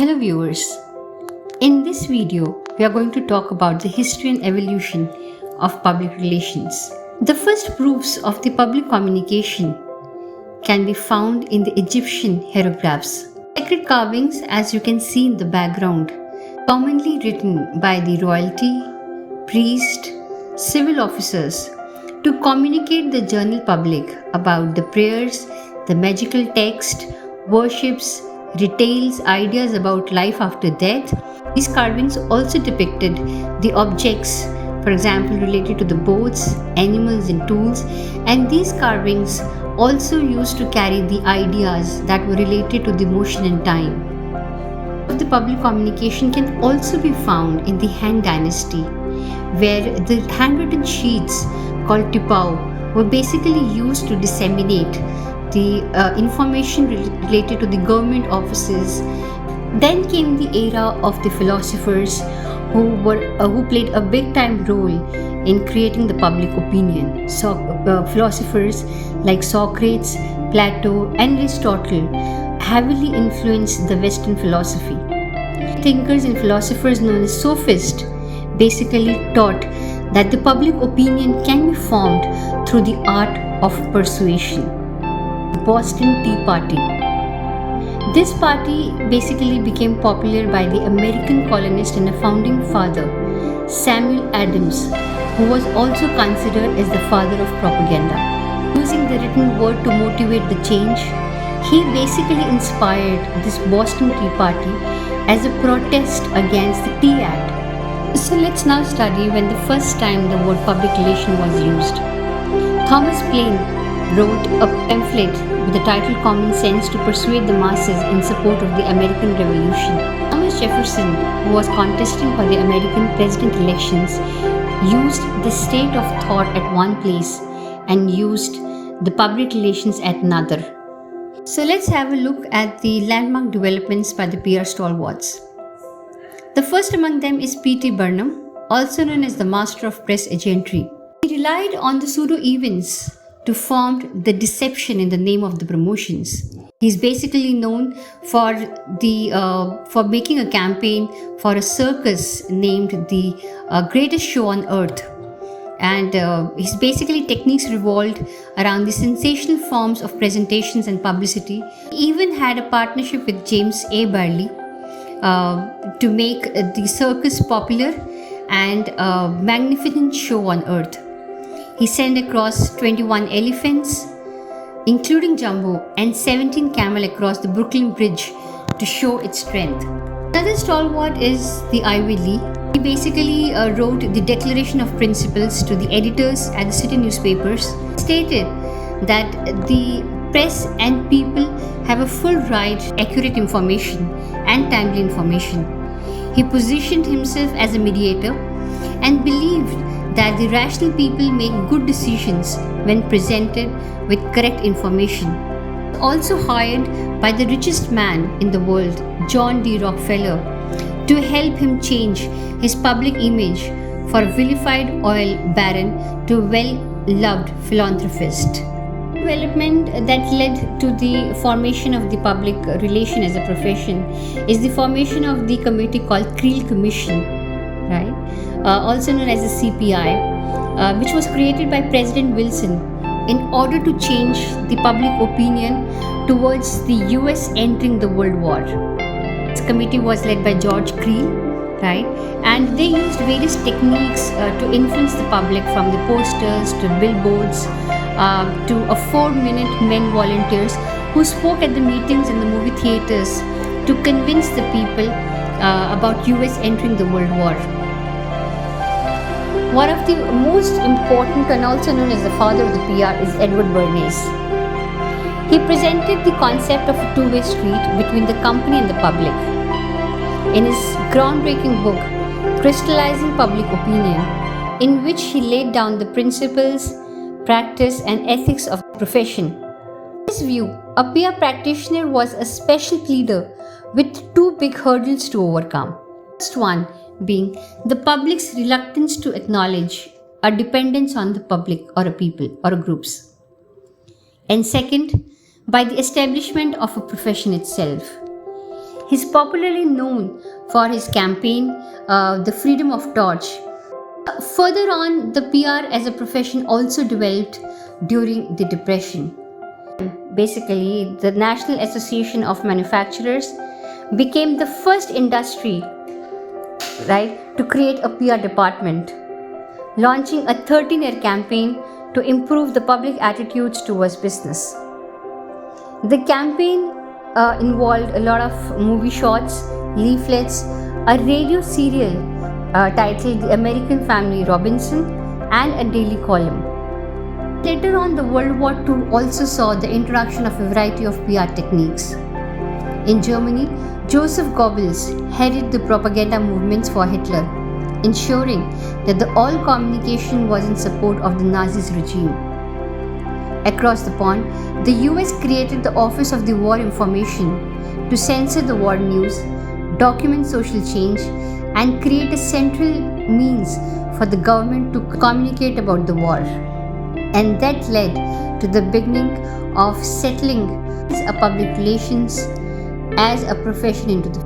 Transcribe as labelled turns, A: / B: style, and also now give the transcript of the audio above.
A: Hello viewers, in this video we are going to talk about the history and evolution of public relations. The first proofs of the public communication can be found in the Egyptian hieroglyphs. Sacred carvings, as you can see in the background, commonly written by the royalty, priest, civil officers to communicate the general public about the prayers, the magical text, worships, retails ideas about life after death. These carvings also depicted the objects, for example, related to the boats, animals, and tools, and these carvings also used to carry the ideas that were related to the motion and time. The public communication can also be found in the Han Dynasty, where the handwritten sheets called tipao were basically used to disseminate the information related to the government offices. Then came the era of the philosophers who played a big time role in creating the public opinion. So philosophers like Socrates, Plato and Aristotle heavily influenced the Western philosophy. Thinkers and philosophers known as sophists basically taught that the public opinion can be formed through the art of persuasion. Boston Tea Party. This party basically became popular by the American colonist and a founding father, Samuel Adams, who was also considered as the father of propaganda. Using the written word to motivate the change, he basically inspired this Boston Tea Party as a protest against the Tea Act. So let's now study when the first time the word public relation was used. Thomas Paine wrote a pamphlet with the title Common Sense to persuade the masses in support of the American Revolution. Thomas Jefferson, who was contesting for the American president elections, used the state of thought at one place and used the public relations at another. So let's have a look at the landmark developments by the PR stalwarts. The first among them is P.T. Barnum, also known as the master of press agentry. He relied on the pseudo-events to form the deception in the name of the promotions. He's basically known for making a campaign for a circus named the Greatest Show on Earth. And his basically techniques revolved around the sensational forms of presentations and publicity. He even had a partnership with James A. Barley to make the circus popular and a magnificent show on earth. He sent across 21 elephants, including Jumbo, and 17 camel across the Brooklyn Bridge to show its strength. Another stalwart is the Ivy Lee. He basically wrote the Declaration of Principles to the editors at the city newspapers, stated that the press and people have a full right to accurate information and timely information. He positioned himself as a mediator and believed that the rational people make good decisions when presented with correct information. Also hired by the richest man in the world, John D. Rockefeller, to help him change his public image for a vilified oil baron to a well-loved philanthropist. Development that led to the formation of the public relation as a profession is the formation of the committee called Creel Commission, right? Also known as the CPI, which was created by President Wilson in order to change the public opinion towards the US entering the World War. This committee was led by George Creel, right? And they used various techniques to influence the public, from the posters to billboards to a 4-minute men volunteers who spoke at the meetings in the movie theaters to convince the people about US entering the World War. One of the most important and also known as the father of the PR is Edward Bernays. He presented the concept of a two-way street between the company and the public. In his groundbreaking book, Crystallizing Public Opinion, in which he laid down the principles, practice and ethics of the profession. In his view, a PR practitioner was a special pleader with two big hurdles to overcome. First one being the public's reluctance to acknowledge a dependence on the public or a people or a groups. And second, by the establishment of a profession itself. He's popularly known for his campaign, The Freedom of Torch. Further on, the PR as a profession also developed during the Depression. Basically, the National Association of Manufacturers became the first industry, right, to create a PR department, launching a 13-year campaign to improve the public attitudes towards business. The campaign involved a lot of movie shots, leaflets, a radio serial titled The American Family Robinson, and a daily column. Later on, the World War II also saw the introduction of a variety of PR techniques. In Germany, Joseph Goebbels headed the propaganda movements for Hitler, ensuring that all communication was in support of the Nazis regime. Across the pond, the US created the Office of the War Information to censor the war news, document social change, and create a central means for the government to communicate about the war. And that led to the beginning of settling a public relations as a profession into the